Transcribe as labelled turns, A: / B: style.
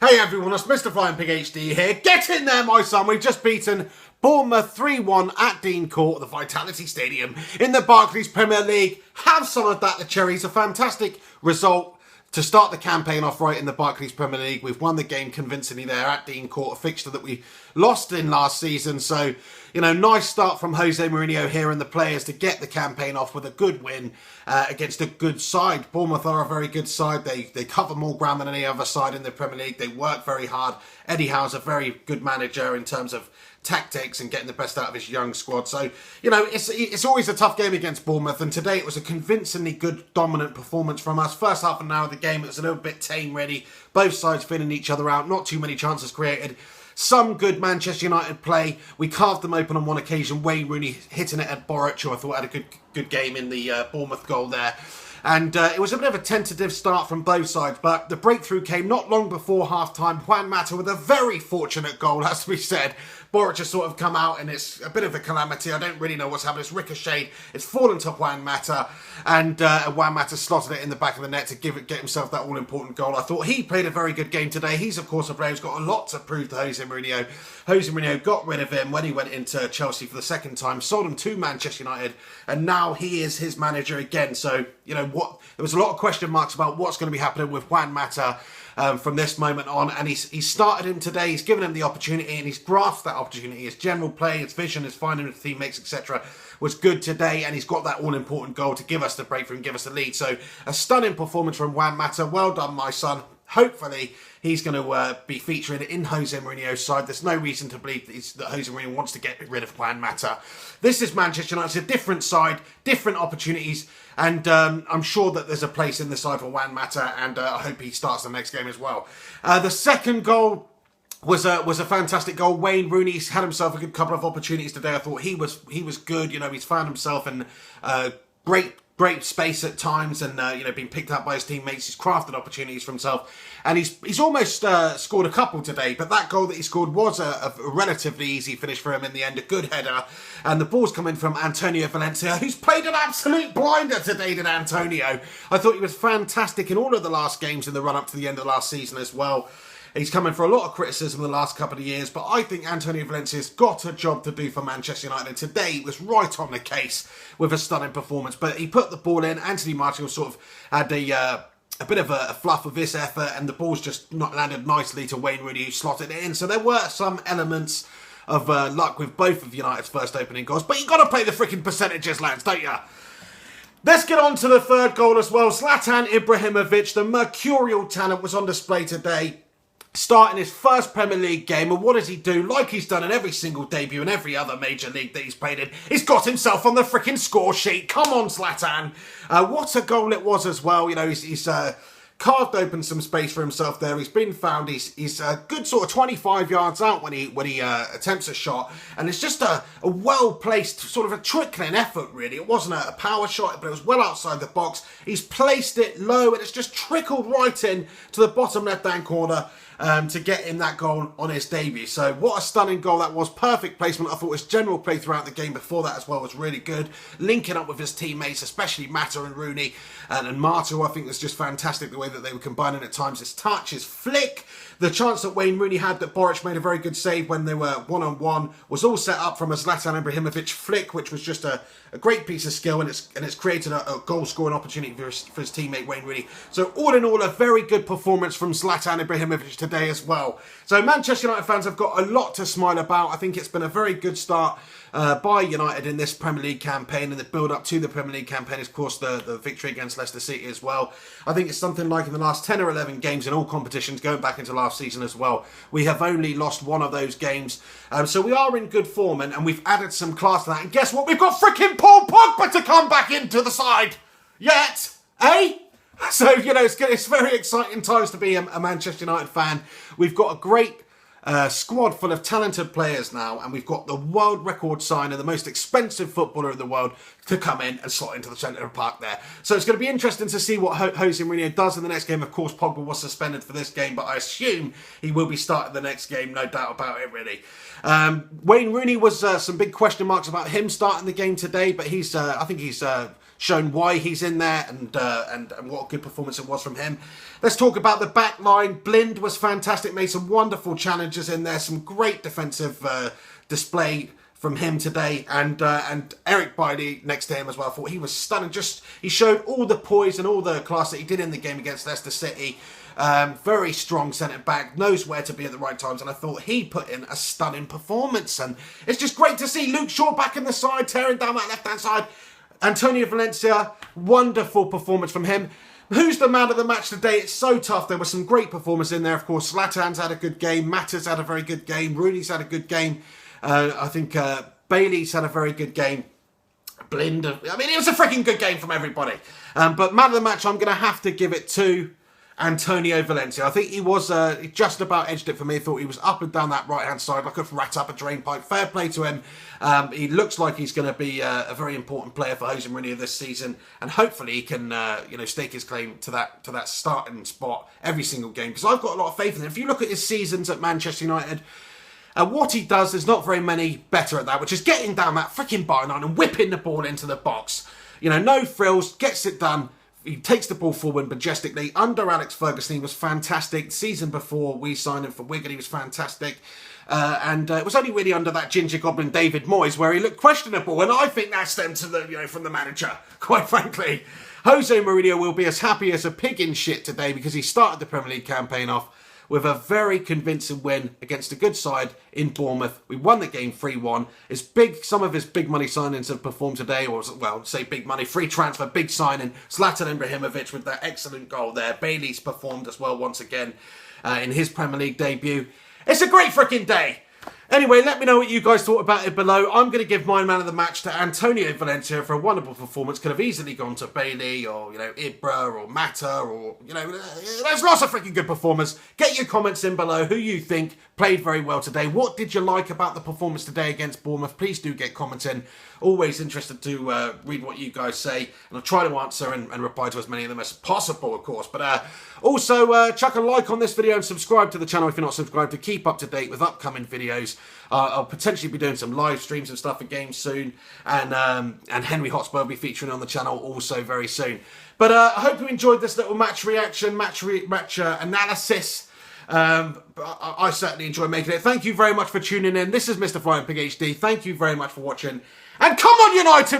A: Hey everyone, it's Mr. Flying Pig HD here. Get in there, my son. We've just beaten Bournemouth 3-1 at Dean Court, the Vitality Stadium, in the Barclays Premier League. Have some of that, the Cherries. A fantastic result to start the campaign off right in the Barclays Premier League. We've won the game convincingly there at Dean Court, a fixture that we lost in last season. So, nice start from Jose Mourinho here and the players to get the campaign off with a good win against a good side. Bournemouth are a very good side. They cover more ground than any other side in the Premier League. They work very hard. Eddie Howe's a very good manager in terms of tactics and getting the best out of his young squad. So, it's always a tough game against Bournemouth, and today it was a convincingly good, dominant performance from us. First half an hour of the game, it was a little bit tame, really. Both sides feeling each other out, not too many chances created. Some good Manchester United play. We carved them open on one occasion. Wayne Rooney hitting it at Boruc, who I thought had a good game in the Bournemouth goal there. And it was a bit of a tentative start from both sides, but the breakthrough came not long before half-time. Juan Mata with a very fortunate goal, has to be said. Boruc has sort of come out, and it's a bit of a calamity. I don't really know what's happened. It's ricocheted. It's fallen to Juan Mata, and Juan Mata slotted it in the back of the net to get himself that all-important goal. I thought he played a very good game today. He's, of course, a player who's got a lot to prove to Jose Mourinho. Jose Mourinho got rid of him when he went into Chelsea for the second time, sold him to Manchester United, and now he is his manager again. So, there was a lot of question marks about what's going to be happening with Juan Mata from this moment on, and he's started him today. He's given him the opportunity, and he's grasped that opportunity. His general play, his vision, his finding his teammates, etc. was good today, and he's got that all-important goal to give us the breakthrough and give us the lead. So a stunning performance from Juan Mata. Well done, my son. Hopefully, he's going to be featuring in Jose Mourinho's side. There's no reason to believe that Jose Mourinho wants to get rid of Juan Mata. This is Manchester United. It's a different side, different opportunities, and I'm sure that there's a place in the side for Juan Mata, and I hope he starts the next game as well. The second goal was a fantastic goal. Wayne Rooney's had himself a good couple of opportunities today. I thought he was good. He's found himself in great space at times, and being picked up by his teammates. He's crafted opportunities for himself, and he's almost scored a couple today. But that goal that he scored was a relatively easy finish for him in the end, a good header, and the ball's coming from Antonio Valencia, who's played an absolute blinder today. Did Antonio? I thought he was fantastic in all of the last games in the run up to the end of the last season as well. He's coming for a lot of criticism in the last couple of years, but I think Antonio Valencia's got a job to do for Manchester United. And today he was right on the case with a stunning performance. But he put the ball in. Anthony Martial sort of had a bit of a fluff with this effort, and the ball's just not landed nicely to Wayne Rooney, who slotted it in. So there were some elements of luck with both of United's first opening goals. But you've got to play the freaking percentages, lads, don't you? Let's get on to the third goal as well. Zlatan Ibrahimovic, the mercurial talent, was on display today, starting his first Premier League game. And what does he do? Like he's done in every single debut in every other major league that he's played in, he's got himself on the freaking score sheet. Come on, Zlatan. What a goal it was as well. He's carved open some space for himself there. He's been found. He's a good sort of 25 yards out when he attempts a shot, and it's just a well-placed, sort of a trickling effort, really. It wasn't a power shot, but it was well outside the box. He's placed it low, and it's just trickled right in to the bottom left-hand corner to get him that goal on his debut. So what a stunning goal that was. Perfect placement. I thought his general play throughout the game before that as well was really good. Linking up with his teammates, especially Mata and Rooney, and Mata, I think was just fantastic the way that they were combining at times. His touch, his flick. The chance that Wayne Rooney had that Boruc made a very good save when they were one-on-one was all set up from a Zlatan Ibrahimovic flick, which was just a great piece of skill, and it's created a goal-scoring opportunity for his teammate Wayne Rooney. So all in all, a very good performance from Zlatan Ibrahimovic today as well. So Manchester United fans have got a lot to smile about. I think it's been a very good start by United in this Premier League campaign, and the build-up to the Premier League campaign is, of course, the victory against Leicester City as well. I think it's something like in the last 10 or 11 games in all competitions, going back into last season as well, we have only lost one of those games. So we are in good form, and we've added some class to that. And guess what? We've got freaking Paul Pogba to come back into the side yet, eh? So, it's very exciting times to be a Manchester United fan. We've got a great squad full of talented players now, and we've got the world record signer, the most expensive footballer in the world, to come in and slot into the centre of the park there. So it's going to be interesting to see what Jose Mourinho does in the next game. Of course, Pogba was suspended for this game, but I assume he will be starting the next game, no doubt about it, really. Wayne Rooney was some big question marks about him starting the game today, but I think he's shown why he's in there and what a good performance it was from him. Let's talk about the back line. Blind was fantastic, made some wonderful challenges in there, some great defensive display from him today, and Eric Bailly next to him as well. I thought he was stunning. He showed all the poise and all the class that he did in the game against Leicester City. Very strong centre back, knows where to be at the right times, and I thought he put in a stunning performance. And it's just great to see Luke Shaw back in the side, tearing down that left hand side. Antonio Valencia, wonderful performance from him. Who's the man of the match today? It's so tough. There was some great performance in there. Of course, Zlatan's had a good game. Mata's had a very good game. Rooney's had a good game. I think Bailey's had a very good game. Blind. I mean, it was a freaking good game from everybody. But man of the match, I'm going to have to give it to Antonio Valencia. I think he was just about edged it for me. I thought he was up and down that right-hand side like a rat up a drain pipe. Fair play to him. He looks like he's going to be a very important player for Jose Mourinho this season, and hopefully he can stake his claim to that starting spot every single game, because I've got a lot of faith in him. If you look at his seasons at Manchester United, what he does, there's not very many better at that, which is getting down that freaking byline and whipping the ball into the box. No frills, gets it done. He takes the ball forward majestically. Under Alex Ferguson, he was fantastic. The season before we signed him for Wigan, he was fantastic. And it was only really under that ginger goblin David Moyes where he looked questionable. And I think that stemmed to from the manager, quite frankly. Jose Mourinho will be as happy as a pig in shit today because he started the Premier League campaign off with a very convincing win against a good side in Bournemouth. We won the game 3-1. Some of his big money signings have performed today, or well, say big money, free transfer, big signing. Zlatan Ibrahimovic with that excellent goal there. Bailey's performed as well once again in his Premier League debut. It's a great freaking day. Anyway, let me know what you guys thought about it below. I'm going to give my man of the match to Antonio Valencia for a wonderful performance. Could have easily gone to Bailey or, Ibra or Mata or, there's lots of freaking good performers. Get your comments in below who you think played very well today. What did you like about the performance today against Bournemouth? Please do get comments in. Always interested to read what you guys say, and I'll try to answer and reply to as many of them as possible, of course. But also, chuck a like on this video and subscribe to the channel if you're not subscribed to keep up to date with upcoming videos. I'll potentially be doing some live streams and stuff for games soon, and Henry Hotspur will be featuring on the channel also very soon. But I hope you enjoyed this little match reaction, match analysis. I certainly enjoy making it. Thank you very much for tuning in. This is Mr. Flying Pig HD. Thank you very much for watching. And come on, United!